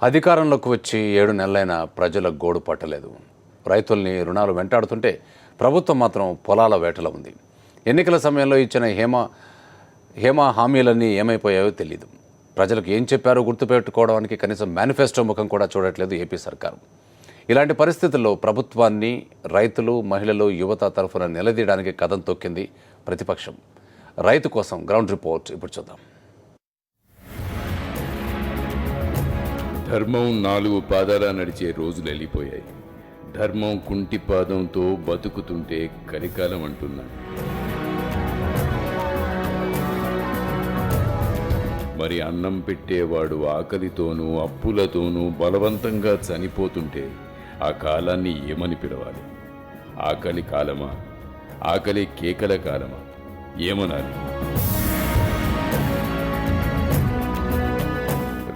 అధికారంలోకి వచ్చి 7 నెలలైన ప్రజల గోడు పట్టలేదు. రైతుల్ని రుణాలు వెంటాడుతుంటే ప్రభుత్వం మాత్రం పొలాల వేటలో ఉంది. ఎన్నికల సమయంలో ఇచ్చిన హేమ హామీలన్నీ ఏమైపోయాయో తెలియదు. ప్రజలకు ఏం చెప్పారో గుర్తుపెట్టుకోవడానికి కనీసం మేనిఫెస్టో ముఖం కూడా చూడట్లేదు ఏపీ సర్కారు. ఇలాంటి పరిస్థితుల్లో ప్రభుత్వాన్ని రైతులు, మహిళలు, యువత తరఫున నిలదీయడానికి కదం తొక్కింది ప్రతిపక్షం. రైతు కోసం గ్రౌండ్ రిపోర్ట్ ఇప్పుడు చూద్దాం. ధర్మం 4 పాదాల నడిచే రోజులు వెళ్ళిపోయాయి. ధర్మం కుంటి పాదంతో బతుకుతుంటే కలికాలం అంటున్నా. మరి అన్నం పెట్టేవాడు ఆకలితోనూ అప్పులతోనూ బలవంతంగా చనిపోతుంటే ఆ కాలాన్ని ఏమని పిలవాలి? ఆకలి కాలమా? ఆకలి కేకల కాలమా? ఏమనాలి?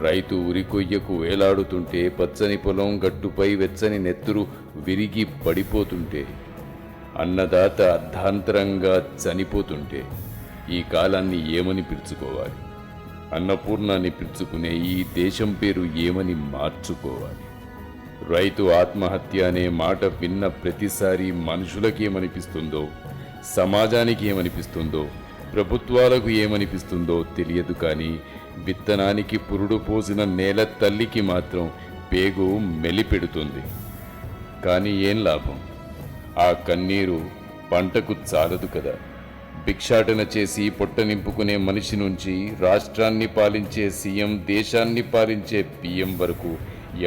రైతు ఉరికొయ్యకు వేలాడుతుంటే, పచ్చని పొలం గట్టుపై వెచ్చని నెత్తురు విరిగి పడిపోతుంటే, అన్నదాత అర్ధాంతరంగా చనిపోతుంటే ఈ కాలాన్ని ఏమని పిలుచుకోవాలి? అన్నపూర్ణాన్ని పిలుచుకునే ఈ దేశం పేరు ఏమని మార్చుకోవాలి? రైతు ఆత్మహత్య అనే మాట విన్న ప్రతిసారి మనుషులకి ఏమనిపిస్తుందో, సమాజానికి ఏమనిపిస్తుందో, ప్రభుత్వాలకు ఏమనిపిస్తుందో తెలియదు. కానీ విత్తనానికి పురుడు పోసిన నేల తల్లికి మాత్రం పేగు మెలిపెడుతుంది. కానీ ఏం లాభం? ఆ కన్నీరు పంటకు చాలదు కదా. భిక్షాటన చేసి పొట్ట నింపుకునే మనిషి నుంచి రాష్ట్రాన్ని పాలించే సీఎం, దేశాన్ని పాలించే పిఎం వరకు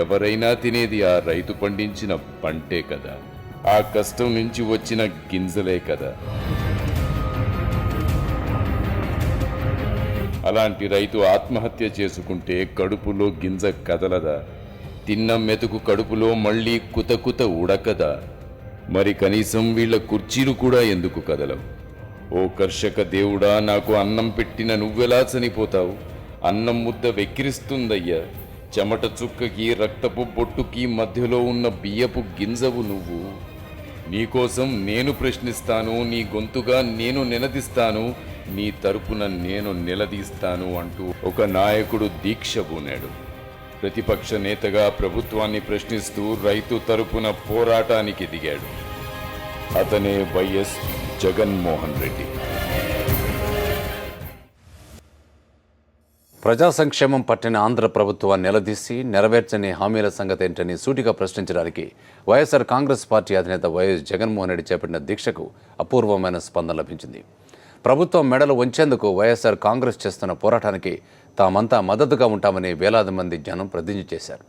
ఎవరైనా తినేది ఆ రైతు పండించిన పంటే కదా. ఆ కష్టం నుంచి వచ్చిన గింజలే కదా. అలాంటి రైతు ఆత్మహత్య చేసుకుంటే కడుపులో గింజ కదలదా? తిన్న మెతుకు కడుపులో మళ్ళీ కుతకుత ఉడకదా? మరి కనీసం వీళ్ళ కుర్చీలు కూడా ఎందుకు కదలవు? ఓ కర్షక దేవుడా, నాకు అన్నం పెట్టిన నువ్వెలా చనిపోతావు? అన్నం ముద్ద వెక్కిరిస్తుందయ్యా. చెమట చుక్కకి రక్తపు బొట్టుకి మధ్యలో ఉన్న బియ్యపు గింజవు నువ్వు. నీకోసం నేను ప్రశ్నిస్తాను, నీ గొంతుగా నేను నినదిస్తాను, నీ తరపున నేను నిలదీస్తాను అంటూ ఒక నాయకుడు దీక్ష పూనాడు. ప్రతిపక్ష నేతగా ప్రభుత్వాన్ని ప్రశ్నిస్తూ రైతు తరపున పోరాటానికి దిగాడు. అతనే వైఎస్ జగన్మోహన్ రెడ్డి. ప్రజా సంక్షేమం పట్టిన ఆంధ్ర ప్రభుత్వాన్ని నిలదీసి నెరవేర్చని హామీల సంగతి ఏంటని సూటిగా ప్రశ్నించడానికి వైఎస్ఆర్ కాంగ్రెస్ పార్టీ అధినేత వైఎస్ జగన్మోహన్ రెడ్డి చేపట్టిన దీక్షకు అపూర్వమైన స్పందన లభించింది. ప్రభుత్వం మెడలు వంచేందుకు వైఎస్ఆర్ కాంగ్రెస్ చేస్తున్న పోరాటానికి తామంతా మద్దతుగా ఉంటామని వేలాది మంది జనం ప్రతిజ్ఞ చేశారు.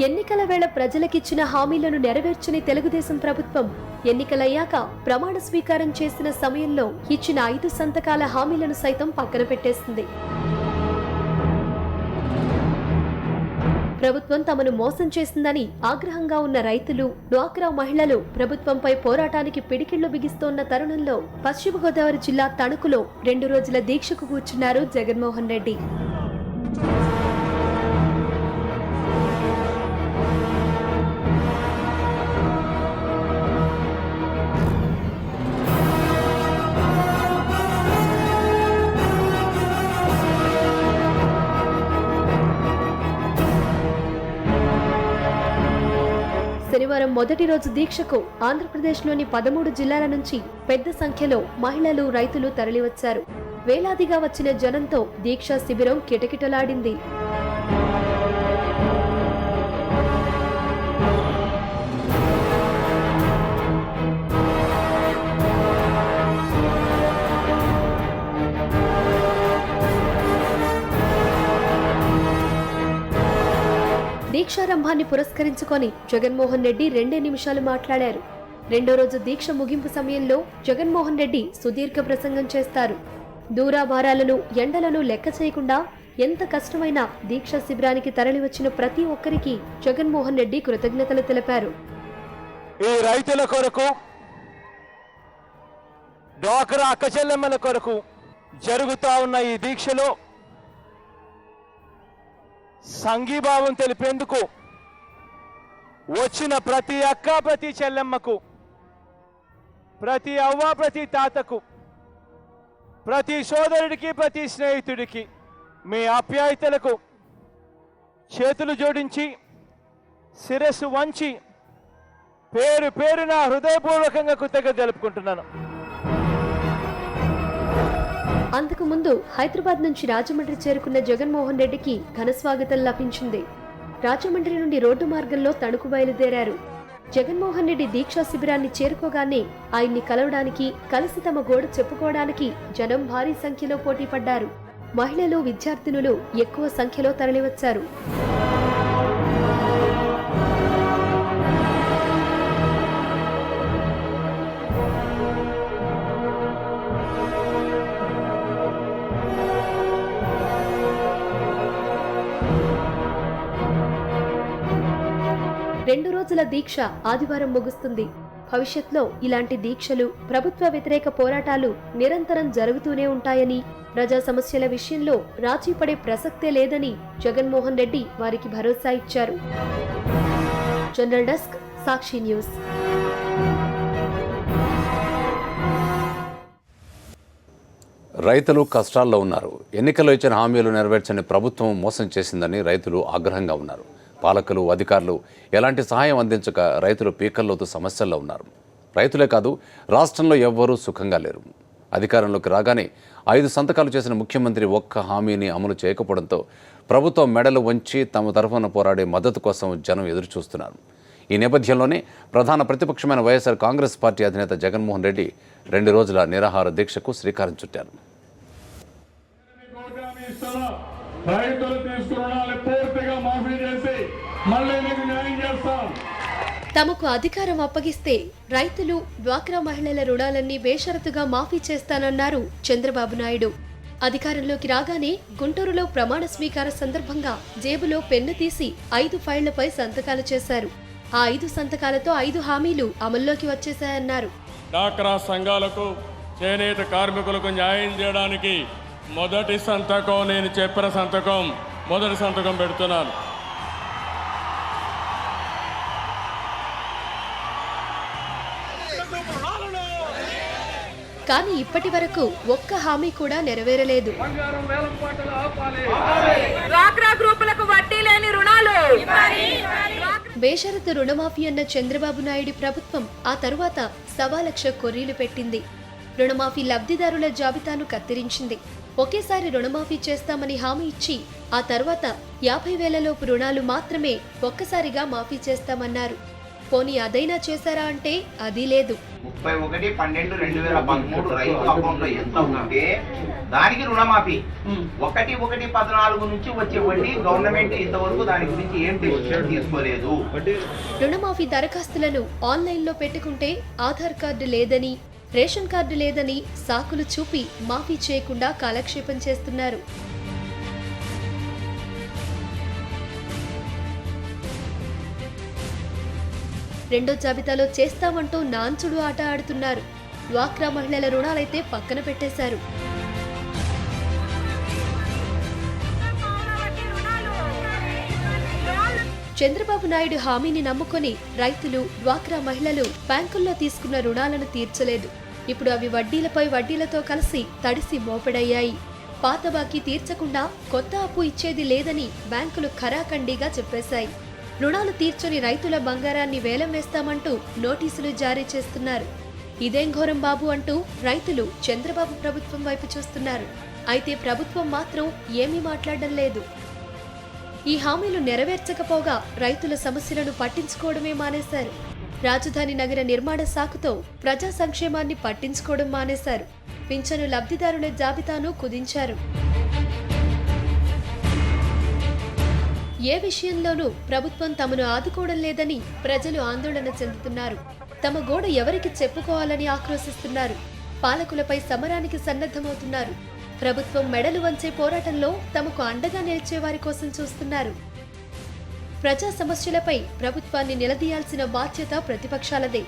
ఎన్నికల వేళ ప్రజలకిచ్చిన హామీలను నెరవేర్చని తెలుగుదేశం ప్రభుత్వం ఎన్నికలయ్యాక ప్రమాణ స్వీకారం చేసిన సమయంలో ఇచ్చిన 5 సంతకాల హామీలను సైతం పక్కన పెట్టేసింది. ప్రభుత్వం తమను మోసం చేసిందని ఆగ్రహంగా ఉన్న రైతులు, డ్వాక్రా మహిళలు ప్రభుత్వంపై పోరాటానికి పిడికిళ్లు బిగిస్తోన్న తరుణంలో పశ్చిమ గోదావరి జిల్లా తణుకులో 2 రోజుల దీక్షకు కూర్చున్నారు జగన్మోహన్ రెడ్డి. శనివారం మొదటి రోజు దీక్షకు ఆంధ్రప్రదేశ్లోని 13 జిల్లాల నుంచి పెద్ద సంఖ్యలో మహిళలు, రైతులు తరలివచ్చారు. వేలాదిగా వచ్చిన జనంతో దీక్షా శిబిరం కిటకిటలాడింది. దీక్షారంభాన్ని పురస్కరించుకొని జగన్మోహన్ రెడ్డి 2 నిమిషాలు మాట్లాడారు. 2వ రోజు దీక్ష ముగింపు సమయంలో జగన్మోహన్ రెడ్డి సుదీర్ఘ ప్రసంగం చేస్తారు. దూరాభారాలను, ఎండలను లెక్క చేయకుండా ఎంత కష్టమైనా దీక్షా శిబిరానికి తరలివచ్చిన ప్రతి ఒక్కరికి జగన్మోహన్ రెడ్డి కృతజ్ఞతలు తెలిపారు. ఈ రైతుల కొరకు, డ్వాక్రా అక్కచెల్లెమ్మల కొరకు జరుగుతా ఉన్న ఈ దీక్షలో సంఘీభావం తెలిపేందుకు వచ్చిన ప్రతి అక్క, ప్రతి చెల్లెమ్మకు, ప్రతి అవ్వ, ప్రతి తాతకు ప్రతి సోదరుడికి, ప్రతి స్నేహితుడికి మీ ఆప్యాయతలకు చేతులు జోడించి శిరస్సు వంచి పేరు పేరున హృదయపూర్వకంగా కృతజ్ఞత తెలుపుకుంటున్నాను. అంతకు ముందు హైదరాబాద్ నుంచి రాజమండ్రి చేరుకున్న జగన్మోహన్ రెడ్డికి ఘన స్వాగతం లభించింది. రాజమండ్రి నుండి రోడ్డు మార్గంలో తణుకు బయలుదేరారు. జగన్మోహన్ రెడ్డి దీక్షా శిబిరాన్ని చేరుకోగానే ఆయన్ని కలవడానికి, కలిసి తమ గోడు చెప్పుకోవడానికి జనం భారీ సంఖ్యలో పోటీ పడ్డారు. మహిళలు, విద్యార్థినులు ఎక్కువ సంఖ్యలో తరలివచ్చారు. రెండు రోజుల దీక్ష ఆదివారం ముగుస్తుంది. భవిష్యత్లో ఇలాంటి దీక్షలు, ప్రభుత్వ వ్యతిరేక పోరాటాలు నిరంతరం జరుగుతూనే ఉంటాయని, ప్రజా సమస్యల విషయంలో రాజీ పడే ప్రసక్తే లేదని జగన్మోహన్ రెడ్డి వారికి భరోసా ఇచ్చారు. జనరల్ డెస్క్, సాక్షి న్యూస్. రైతులు కష్టాల్లో ఉన్నారు. ఎన్నికల్లో ఇచ్చిన హామీలు నెరవేర్చని ప్రభుత్వం మోసం చేసిందని రైతులు ఆగ్రహంగా ఉన్నారు. పాలకులు, అధికారులు ఎలాంటి సహాయం అందించక రైతులు పీకల్లోతు సమస్యల్లో ఉన్నారు. రైతులే కాదు, రాష్ట్రంలో ఎవ్వరూ సుఖంగా లేరు. అధికారంలోకి రాగానే 5 సంతకాలు చేసిన ముఖ్యమంత్రి ఒక్క హామీని అమలు చేయకపోవడంతో ప్రభుత్వం మెడలు వంచి తమ తరఫున పోరాడే మద్దతు కోసం జనం ఎదురుచూస్తున్నారు. ఈ నేపథ్యంలోనే ప్రధాన ప్రతిపక్షమైన వైఎస్ఆర్ కాంగ్రెస్ పార్టీ అధినేత జగన్మోహన్ రెడ్డి 2 రోజుల నిరాహార దీక్షకు శ్రీకారం చుట్టారు. రైతులు తీసుకున్న రుణాలు పూర్తిగా మాఫీ చేసి మళ్ళీ మీకు న్యాయం చేస్తాం. తమకు అధికారం అప్పగిస్తే రైతులు, డ్వాక్రా మహిళల రుణాలన్నీ బేషరతుగా మాఫీ చేస్తానన్నారు చంద్రబాబు నాయుడు. అధికారంలోకి రాగానే గుంటూరులో ప్రమాణ స్వీకార సందర్భంగా జేబులో పెన్ను తీసి 5 ఫైళ్లపై సంతకాలు చేశారు. ఆ 5 సంతకాలతో 5 హామీలు అమల్లోకి వచ్చేశాయన్నారు. డ్వాక్రా సంఘాలకు, చేనేత కార్మికులకు న్యాయం చేయడానికి మొదటి సంతకం, నేను చెప్పిన సంతకం, మొదటి సంతకం పెడుతున్నాను. కానీ ఇప్పటి వరకు ఒక్క హామీ కూడా నెరవేరలేదు. బేషరతు రుణమాఫీ అన్న చంద్రబాబు నాయుడు ప్రభుత్వం ఆ తరువాత 1.25 లక్ష కొర్రీలు పెట్టింది. రుణమాఫీ లబ్ధిదారుల జాబితాను కత్తిరించింది. ఒకేసారి రుణమాఫీ చేస్తామని హామీ ఇచ్చి ఆ తర్వాత 50,000 లోపు రుణాలు మాత్రమే ఒక్కసారిగా మాఫీ చేస్తామన్నారు. పోనీ అదైనా చేశారా అంటే అది లేదు. 31/12/2013 రైతు అకౌంట్ లో ఎంత ఉంటే దానికి రుణమాఫీ 1/1/14 నుంచి వచ్చే వడ్డీ గవర్నమెంట్ ఇంతవరకు దాని గురించి ఏం డెసిషన్ తీసుకోలేదు. రుణమాఫీ దరఖాస్తులను ఆన్లైన్లో పెట్టుకుంటే ఆధార్ కార్డు లేదని, రేషన్ కార్డు లేదని సాకులు చూపి మాఫీ చేయకుండా కాలక్షేపం చేస్తున్నారు. రెండో జాబితాలో చేస్తామంటూ నాంచుడు ఆట ఆడుతున్నారు. డ్వాక్రా మహిళల రుణాలైతే పక్కన పెట్టేశారు. చంద్రబాబు నాయుడు హామీని నమ్ముకొని రైతులు, డ్వాక్రా మహిళలు బ్యాంకుల్లో తీసుకున్న రుణాలను తీర్చలేదు. ఇప్పుడు అవి వడ్డీలపై వడ్డీలతో కలిసి తడిసి మోపెడయ్యాయి. పాత బాకీ తీర్చకుండా కొత్త అప్పు ఇచ్చేది లేదని బ్యాంకులు ఖరాఖండిగా చెప్పేశాయి. రుణాలు తీర్చని రైతుల బంగారాన్ని వేలం వేస్తామంటూ నోటీసులు జారీ చేస్తున్నారు. ఇదేం ఘోరం బాబు అంటూ రైతులు చంద్రబాబు ప్రభుత్వం వైపు చూస్తున్నారు. అయితే ప్రభుత్వం మాత్రం ఏమీ మాట్లాడడం లేదు. ఈ హామీలు నెరవేర్చకపోగా రైతుల సమస్యలను పట్టించుకోవడమే మానేశారు. రాజధాని నగర నిర్మాణ సాకుతో ప్రజా సంక్షేమాన్ని పట్టించుకోవడం మానేశారు. పింఛను లబ్ధిదారుల జాబితాను కుదించారు. ఏ విషయంలోనూ ప్రభుత్వం తమను ఆదుకోవడం లేదని ప్రజలు ఆందోళన చెందుతున్నారు. తమ గోడ ఎవరికి చెప్పుకోవాలని ఆక్రోశిస్తున్నారు. పాలకులపై సమరానికి సన్నద్ధమవుతున్నారు. ప్రభుత్వం మెడలు వంచే పోరాటంలో తమకు అండగా నిలిచే వారి కోసం చూస్తున్నారు. ప్రజా సమస్యలపై ప్రభుత్వాన్ని నిలదీయాల్సిన బాధ్యత ప్రతిపక్షాలదే.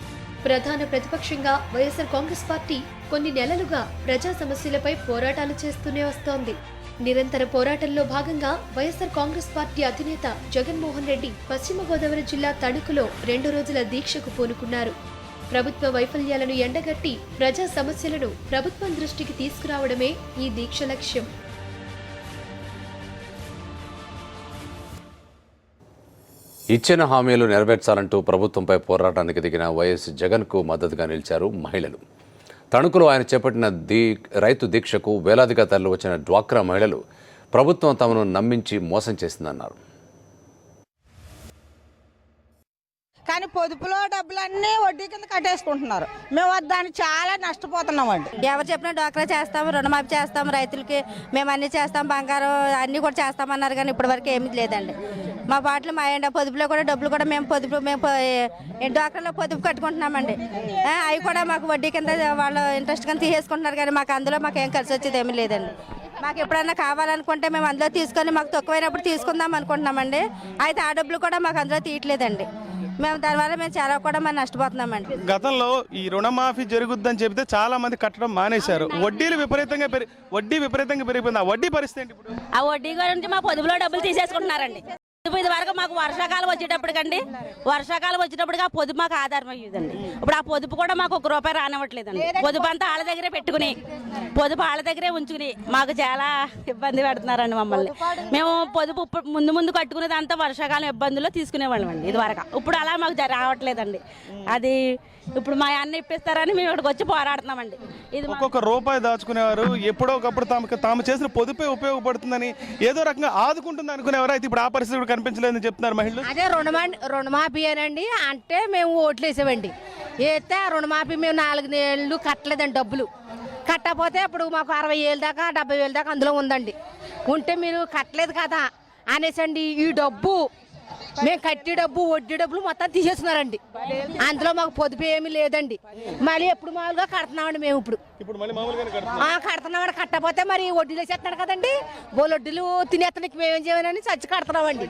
ప్రధాన ప్రతిపక్షంగా వైఎస్ఆర్ కాంగ్రెస్ పార్టీ కొన్ని నెలలుగా ప్రజా సమస్యలపై పోరాటాలు చేస్తూనే వస్తోంది. నిరంతర పోరాటంలో భాగంగా వైఎస్ఆర్ కాంగ్రెస్ పార్టీ అధినేత జగన్మోహన్ రెడ్డి పశ్చిమ గోదావరి జిల్లా తణుకులో 2 రోజుల దీక్షకు పూనుకున్నారు. ప్రభుత్వ వైఫల్యాలను ఎండగట్టి ప్రజా సమస్యలను ప్రభుత్వం దృష్టికి తీసుకురావడమే ఈ దీక్ష లక్ష్యం. ఇచ్చిన హామీలు నెరవేర్చాలంటూ ప్రభుత్వంపై పోరాటానికి దిగిన వైఎస్ జగన్కు మద్దతుగా నిలిచారు మహిళలు. తణుకులో ఆయన చేపట్టిన రైతు దీక్షకు వేలాదిగా తరలివచ్చిన డ్వాక్రా మహిళలు ప్రభుత్వం తమను నమ్మించి మోసం చేసిందన్నారు. కానీ పొదుపులో డబ్బులన్నీ వడ్డీ కింద కట్టేసుకుంటున్నారు. మేము దాన్ని చాలా నష్టపోతున్నామండి. ఎవరు చెప్పినా డ్వాక్రా చేస్తాము, రుణమాఫీ చేస్తాము, రైతులకి మేము అన్ని చేస్తాం, బంగారం అన్నీ కూడా చేస్తామన్నారు. కానీ ఇప్పటివరకు ఏమీ లేదండి. మా పాటలు మా పొదుపులో కూడా డబ్బులు కూడా మేము డ్వాక్రాలో పొదుపు కట్టుకుంటున్నామండి. అవి కూడా మాకు వడ్డీ కింద వాళ్ళు ఇంట్రెస్ట్ కింద తీసేసుకుంటున్నారు. కానీ మాకు అందులో మాకు ఏం ఖర్చు వచ్చేది ఏమీ లేదండి. మాకు ఎప్పుడైనా కావాలనుకుంటే మేము అందులో తీసుకొని మాకు తక్కువైనప్పుడు తీసుకుందాం అనుకుంటున్నామండి. అయితే ఆ డబ్బులు కూడా మాకు అందులో తీయట్లేదండి. మేము దానివల్ల మేము చాలా కూడా మనం నష్టపోతున్నామండి. గతంలో ఈ రుణమాఫీ జరుగుద్దని చెబితే చాలా మంది కట్టడం మానేశారు. వడ్డీ విపరీతంగా పెరిగిపోయింది. ఆ వడ్డీ పరిస్థితి ఏంటి ఇప్పుడు? ఆ వడ్డీ గురించి మా పొదుపులో డబ్బులు తీసేసుకుంటున్నారండి. ఇది వరకు మాకు వర్షాకాలం వచ్చేటప్పటికి ఆ పొదుపు మాకు ఆధారం అయ్యేదండి. ఇప్పుడు ఆ పొదుపు కూడా మాకు ₹1 రానివ్వట్లేదండి. పొదుపు అంతా వాళ్ళ దగ్గరే పెట్టుకుని పొదుపు వాళ్ళ దగ్గరే ఉంచుకుని మాకు చాలా ఇబ్బంది పెడుతున్నారండి మమ్మల్ని. మేము పొదుపు ముందు కట్టుకునేది అంతా వర్షాకాలం ఇబ్బందుల్లో తీసుకునేవాళ్ళం అండి ఇది వరకు. ఇప్పుడు అలా మాకు రావట్లేదండి. అది ఇప్పుడు మా అన్న ఇప్పిస్తారని మేము ఇక్కడికి వచ్చి పోరాడుతున్నామండి. ఇది ఒక్కొక్క రూపాయి దాచుకునేవారు ఎప్పుడో ఒకప్పుడు తాము చేసిన పొదుపే ఉపయోగపడుతుందని ఏదో రకంగా ఆదుకుంటుంది అనుకునేవారు. అయితే ఇప్పుడు ఆ పరిస్థితి కూడా కనిపించలేదని చెప్తున్నారు మహిళలు. అదే రుణమాఫీ అనండి అంటే మేము ఓట్లు వేసామండి. వేస్తే ఆ రుణమాఫీ మేము 4 ఏళ్ళు కట్టలేదండి. డబ్బులు కట్టకపోతే ఇప్పుడు మాకు 60,000 దాకా 70,000 దాకా అందులో ఉందండి. ఉంటే మీరు కట్టలేదు కదా అనేసండి ఈ డబ్బు మేము కట్టి డబ్బు వడ్డీ డబ్బులు మొత్తం తీసేస్తున్నారండి. అందులో మాకు పొదుపు ఏమీ లేదండి. మళ్ళీ ఎప్పుడు మామూలుగా కడుతున్నామండి. మేము ఇప్పుడు కడుతున్నామండి. కట్టకపోతే మరి వడ్డీలు వేసేస్తున్నాడు కదండి. వడ్డీలు తినేస్తానికి మేమేం చేయమని చచ్చి కడుతున్నామండి.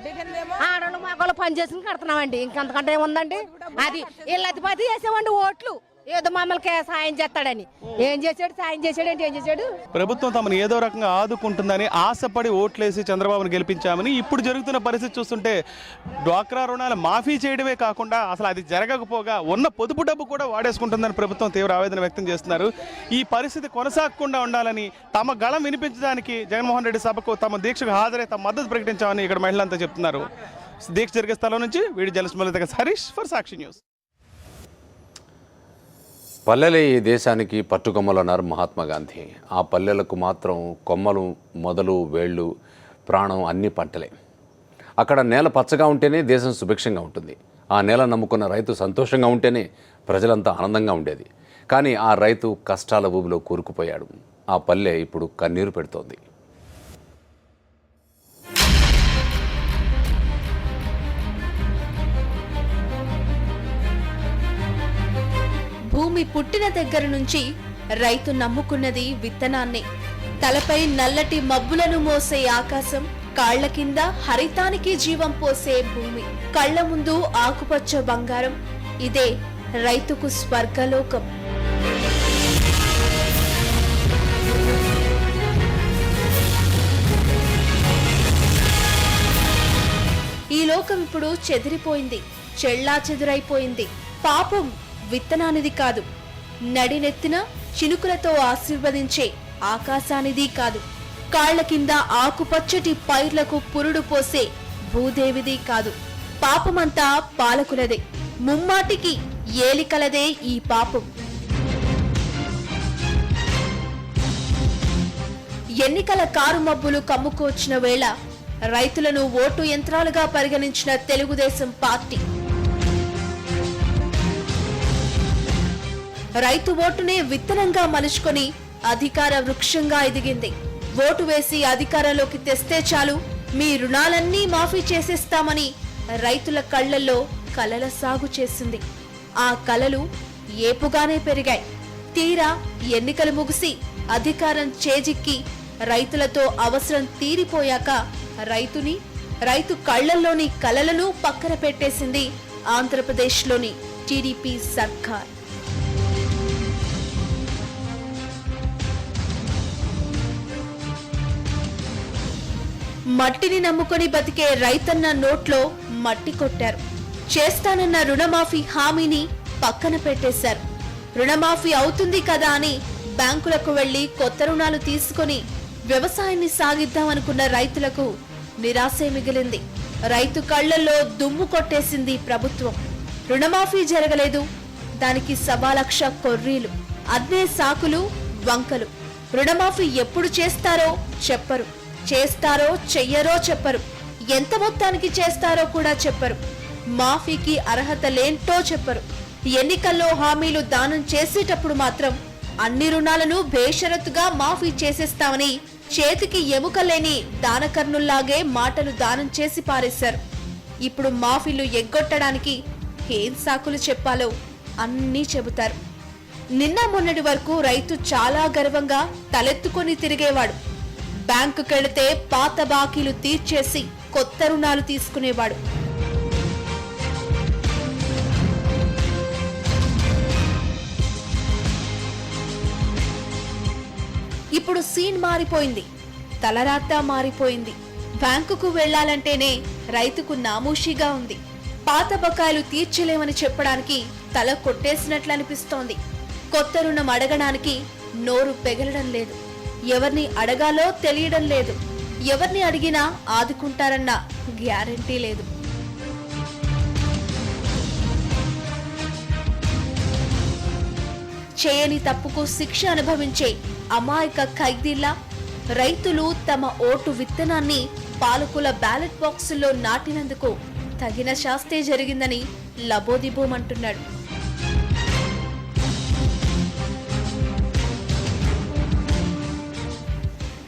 ఆడవాళ్ళు మాకు పని చేసుకుని కడుతున్నామండి. ఇంకంతకంటే ఏముందండి. అది వీళ్ళు అతిపతి చేసామండి ఓట్లు. ఏదో మమ్మల్ని సాయం చేస్తాడని ఏం చేశాడు? సాయం చేశాడంటే ఏం చేశాడు? ప్రభుత్వం తమను ఏదో రకంగా ఆదుకుంటుందని ఆశపడి ఓట్లేసి చంద్రబాబును గెలిపించామని ఇప్పుడు జరుగుతున్న పరిస్థితి చూస్తుంటే డ్వాక్రా రుణాలు మాఫీ చేయడమే కాకుండా అసలు అది జరగకపోగా ఉన్న పొదుపు డబ్బు కూడా వాడేసుకుంటుందని ప్రభుత్వం తీవ్ర ఆవేదన వ్యక్తం చేస్తున్నారు. ఈ పరిస్థితి కొనసాగకుండా ఉండాలని తమ గళం వినిపించడానికి జగన్మోహన్ రెడ్డి సభకు తమ దీక్షకు హాజరై తమ మద్దతు ప్రకటించామని ఇక్కడ మహిళలంతా చెప్తున్నారు. దీక్ష జరిగే స్థలం నుంచి వీడి journalist Harish for Sakshi news. పల్లెలే ఈ దేశానికి పట్టుకొమ్మలన్నారు మహాత్మా గాంధీ. ఆ పల్లెలకు మాత్రం కొమ్మలు, మొదలు, వేళ్ళు, ప్రాణం అన్నీ పంటలే. అక్కడ నేల పచ్చగా ఉంటేనే దేశం సుభిక్షంగా ఉంటుంది. ఆ నేల నమ్ముకున్న రైతు సంతోషంగా ఉంటేనే ప్రజలంతా ఆనందంగా ఉండేది. కానీ ఆ రైతు కష్టాల ఊబిలో కూరుకుపోయాడు. ఆ పల్లె ఇప్పుడు కన్నీరు పెడుతోంది. భూమి పుట్టిన దగ్గర నుంచి రైతు నమ్ముకున్నది విత్తనాన్నే. తలపై నల్లటి మబ్బులను మోసే ఆకాశం, కాళ్ల కింద హరితానికి జీవం పోసే భూమి, కళ్ల ముందు ఆకుపచ్చ బంగారం. ఇదే రైతుకు స్వర్గలోకం. ఈ లోకం ఇప్పుడు చెదిరిపోయింది, చెల్లా చెదురైపోయింది. పాపం విత్తనానిది కాదు, నడినెత్తిన చినుకులతో ఆశీర్వదించే ఆకాశానిది కాదు, కాళ్ల కింద ఆకుపచ్చటి పైర్లకు పురుడు పోసే భూదేవిది కాదు. పాపమంతా పాలకులదే, ముమ్మాటికి ఏలికలదే ఈ పాపం. ఎన్నికల కారుమబ్బులు కమ్ముకోచిన వేళ రైతులను ఓటు యంత్రాలుగా పరిగణించిన తెలుగుదేశం పార్టీ రైతు ఓటునే విత్తనంగా మలుచుకొని అధికార వృక్షంగా ఎదిగింది. ఓటు వేసి అధికారంలోకి తెస్తే చాలు, మీ రుణాలన్నీ మాఫీ చేసేస్తామని రైతుల కళ్లల్లో కలల సాగు చేసింది. ఆ కలలు ఏపుగానే పెరిగాయి. తీరా ఎన్నికలు ముగిసి అధికారం చేజిక్కి రైతులతో అవసరం తీరిపోయాక రైతు కళ్లల్లోని కలలను పక్కన పెట్టేసింది ఆంధ్రప్రదేశ్లోని టీడీపీ సర్కార్. మట్టిని నమ్ముకొని బతికే రైతన్న నోట్లో మట్టి కొట్టారు. చేస్తానన్న రుణమాఫీ హామీని పక్కన పెట్టేశారు. రుణమాఫీ అవుతుంది కదా అని బ్యాంకులకు వెళ్లి కొత్త రుణాలు తీసుకొని వ్యవసాయాన్ని సాగిద్దామనుకున్న రైతులకు నిరాశే మిగిలింది. రైతు కళ్లల్లో దుమ్ము కొట్టేసింది ప్రభుత్వం. రుణమాఫీ జరగలేదు, దానికి 1.25 లక్ష కొర్రీలు, అద్నే సాకులు, వంకలు. రుణమాఫీ ఎప్పుడు చేస్తారో చెప్పరు, చేస్తారో చెయ్యరో చెప్పరు, ఎంత మొత్తానికి చేస్తారో కూడా చెప్పరు, మాఫీకి అర్హత లేంటో చెప్పరు. ఎన్నికల్లో హామీలు దానం చేసేటప్పుడు మాత్రం అన్ని రుణాలను బేషరతుగా మాఫీ చేసేస్తామని చేతికి ఎముక లేని దానకర్ణుల్లాగే మాటలు దానం చేసి పారేశారు. ఇప్పుడు మాఫీలు ఎగ్గొట్టడానికి ఏం సాకులు చెప్పాలో అన్నీ చెబుతారు. నిన్న మొన్నటి వరకు రైతు చాలా గర్వంగా తలెత్తుకొని తిరిగేవాడు. బ్యాంకుకెళితే పాత బాకీలు తీర్చేసి కొత్త రుణాలు తీసుకునేవాడు. ఇప్పుడు సీన్ మారిపోయింది, తలరాత మారిపోయింది. బ్యాంకుకు వెళ్లాలంటేనే రైతుకు నామూషిగా ఉంది. పాత బకాయిలు తీర్చలేమని చెప్పడానికి తల కొట్టేసినట్లు అనిపిస్తోంది. కొత్త రుణం అడగడానికి నోరు పెగలడం లేదు, ఎవరిని అడగాలో తెలియడం లేదు, ఎవరిని అడిగినా ఆదుకుంటారన్న గ్యారెంటీ లేదు. చేయని తప్పుకు శిక్ష అనుభవించే అమాయక ఖైదీల్లా రైతులు తమ ఓటు విత్తనాన్ని పాలకుల బ్యాలెట్ బాక్సుల్లో నాటినందుకు తగిన శాస్తే జరిగిందని లబోదిబోమంటున్నాడు.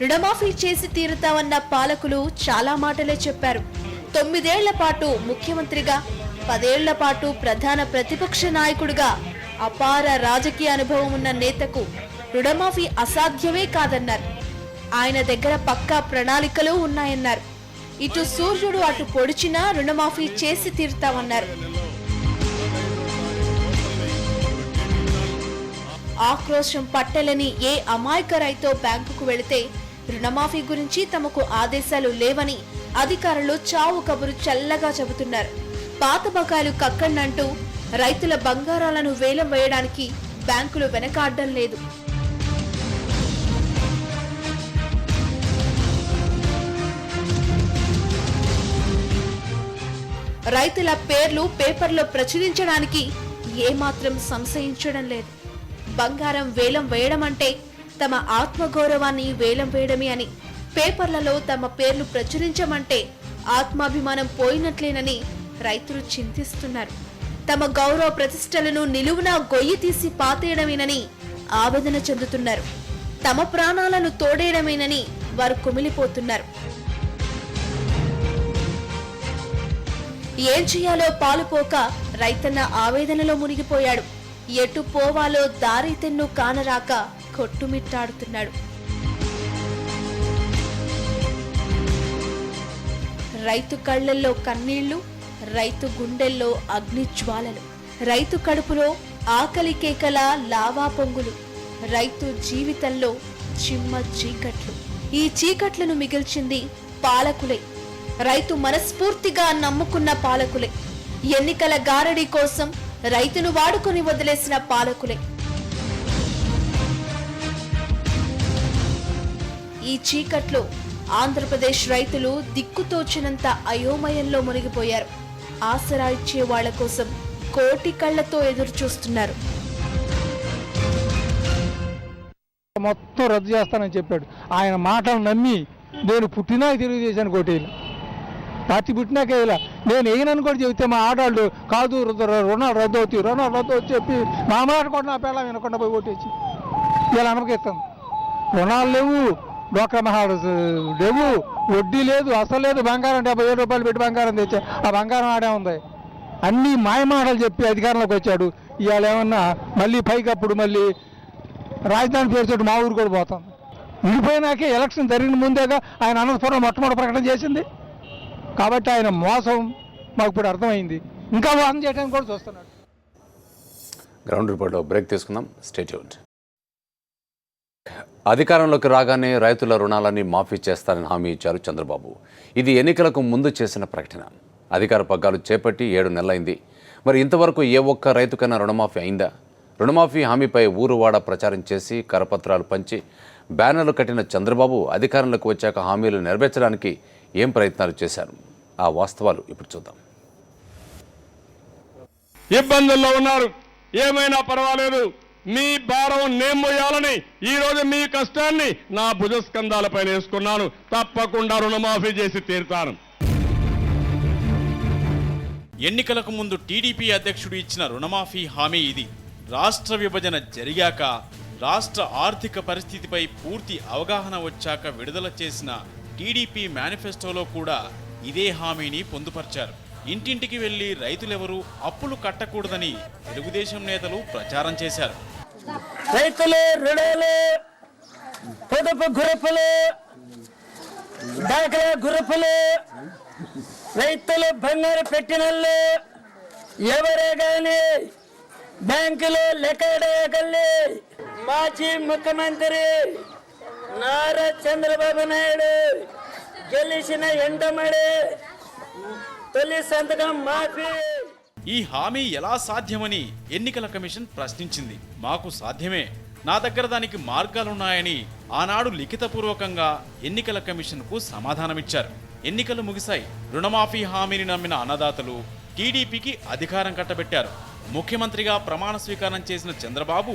రుణమాఫీ చేసి తీరుతామన్న పాలకులు చాలా మాటలే చెప్పారు. 9 ఏళ్ల పాటు ముఖ్యమంత్రిగా, 10 ఏళ్ల పాటు ప్రధాన ప్రతిపక్ష నాయకుడిగా అపార రాజకీయ అనుభవం ఉన్న నేతకు రుణమాఫీ అసాధ్యమే కాదన్నారు. ఆయన దగ్గర పక్కా ప్రణాళికలు ఉన్నాయన్నారు. ఇటు సూర్యుడు అటు పొడిచినా రుణమాఫీ చేసి తీరుతామన్నారు. ఆక్రోశం పట్టలేని ఏ అమాయక రైతో బ్యాంకుకు వెళితే రుణమాఫీ గురించి తమకు ఆదేశాలు లేవని అధికారులు చావు కబురు చల్లగా చెబుతున్నారు. పాత బకాయిలు కక్కండంటూ రైతుల బంగారాలను వేలం వేయడానికి బ్యాంకులు వెనకాడడం లేదు. రైతుల పేర్లు పేపర్లో ప్రచురించడానికి ఏమాత్రం సంశయించడం లేదు. బంగారం వేలం వేయడం అంటే తమ ఆత్మగౌరవాన్ని వేలం వేయడమే అని, పేపర్లలో తమ పేర్లు ప్రచురించమంటే ఆత్మాభిమానం పోయినట్లేనని రైతులు చింతిస్తున్నారు. తమ గౌరవ ప్రతిష్టలను నిలువునా గొయ్యి తీసి పాతేయడమేనని ఆవేదన చెందుతున్నారు. తమ ప్రాణాలను తోడేయడమేనని వారు కుమిలిపోతున్నారు. ఏం చేయాలో పాలుపోక రైతన్న ఆవేదనలో మునిగిపోయాడు. ఎటు పోవాలో దారి తెన్ను కానరాక కొట్టుమిట్టాడుతున్నాడు. రైతు కళ్లల్లో కన్నీళ్లు, రైతు గుండెల్లో అగ్నిజ్వాలలు, రైతు కడుపులో ఆకలి కేకల లావా పొంగులు, రైతు జీవితంలో చిమ్మ చీకట్లు. ఈ చీకట్లను మిగిల్చింది పాలకులే, రైతు మనస్ఫూర్తిగా నమ్ముకున్న పాలకులే, ఎన్నికల గారడీ కోసం రైతును వాడుకొని వదిలేసిన పాలకులే. ఈ చీకట్లో ఆంధ్రప్రదేశ్ రైతులు దిక్కుతోచినంత అయోమయంలో మునిగిపోయారు. ఆసరా ఇచ్చే వాళ్ల కోసం కోటి కళ్లతో ఎదురు చూస్తున్నారు. మొత్తం రద్దు చేస్తానని చెప్పాడు. ఆయన మాటలు నమ్మి నేను పుట్టినా తెలుగుదేశాన్ని కోటేయాలి, పార్టీ పుట్టినాక ఇలా నేను వేయనని కూడా చెబితే మా ఆడవాళ్ళు కాదు రుణాలు రద్దు అవుతాయి చెప్పి మా మాట కూడా నా పిల్ల వినకుండా పోయి ఓటేసి ఇలా అనమకిస్తాను. రుణాలు లేవు, డోక్రా మహాలు లేవు, వడ్డీ లేదు, అసలు లేదు. బంగారం 70,000 రూపాయలు పెట్టి బంగారం తెచ్చా, ఆ బంగారం ఆడే ఉంది. అన్నీ మాయమాటలు చెప్పి అధికారంలోకి వచ్చాడు. ఇవాళ ఏమన్నా మళ్ళీ పైకప్పుడు మళ్ళీ రాజధాని పేరుతో మా ఊరు కూడా పోతాం. విడిపోయినాకే ఎలక్షన్ జరిగిన ముందేగా ఆయన అనంతపురం మొట్టమొదటి ప్రకటన చేసింది. కాబట్టి ఆయన మోసం మాకు ఇప్పుడు అర్థమైంది. ఇంకా వాదన చేయడానికి కూడా చూస్తున్నాడు. గ్రౌండ్ రిపోర్ట్లో బ్రేక్ తీసుకుందాం. Stay tuned. అధికారంలోకి రాగానే రైతుల రుణాలని మాఫీ చేస్తారని హామీ ఇచ్చారు చంద్రబాబు. ఇది ఎన్నికలకు ముందు చేసిన ప్రకటన. అధికార పగ్గాలు చేపట్టి 7 నెలలైంది. మరి ఇంతవరకు ఏ ఒక్క రైతుకైనా రుణమాఫీ అయిందా? రుణమాఫీ హామీపై ఊరువాడ ప్రచారం చేసి కరపత్రాలు పంచి బ్యానర్లు కట్టిన చంద్రబాబు అధికారంలోకి వచ్చాక హామీలు నెరవేర్చడానికి ఏం ప్రయత్నాలు చేశారు? ఆ వాస్తవాలు ఇప్పుడు చూద్దాం. ఇబ్బందుల్లో ఉన్నారు, ఏమైనా పర్వాలేదు, మీ భారం నేను మోయాలని ఈరోజు మీ కష్టాన్ని నా భుజస్కంధాలపై వేసుకున్నాను. తప్పకుండా రుణమాఫీ చేసి తీరుతాను. ఎన్నికలకు ముందు టీడీపీ అధ్యక్షుడు ఇచ్చిన రుణమాఫీ హామీ ఇది. రాష్ట్ర విభజన జరిగాక రాష్ట్ర ఆర్థిక పరిస్థితిపై పూర్తి అవగాహన వచ్చాక విడుదల చేసిన టీడీపీ మేనిఫెస్టోలో కూడా ఇదే హామీని పొందుపర్చారు. ఇంటింటికి వెళ్లి రైతులెవరూ అప్పులు కట్టకూడదని తెలుగుదేశం నేతలు ప్రచారం చేశారు. రైతులు రుణాలు, పొదుపు గ్రూపులు, డాక్రా గ్రూపులు, రైతులు బంగారు పెట్టినళ్ళు ఎవరే గాని బ్యాంకులో లెక్కడగల్లి మాజీ ముఖ్యమంత్రి నారా చంద్రబాబు నాయుడు గెలిచిన ఎండమడి తొలి సంతకం మాఫీ. ఈ హామీ ఎలా సాధ్యమని ఎన్నికల కమిషన్ ప్రశ్నించింది. మాకు సాధ్యమే, నా దగ్గర దానికి మార్గాలున్నాయని ఆనాడు లిఖితపూర్వకంగా ఎన్నికల కమిషన్కు సమాధానమిచ్చారు. ఎన్నికలు ముగిశాయి. రుణమాఫీ హామీని నమ్మిన అన్నదాతలు టీడీపీకి అధికారం కట్టబెట్టారు. ముఖ్యమంత్రిగా ప్రమాణ స్వీకారం చేసిన చంద్రబాబు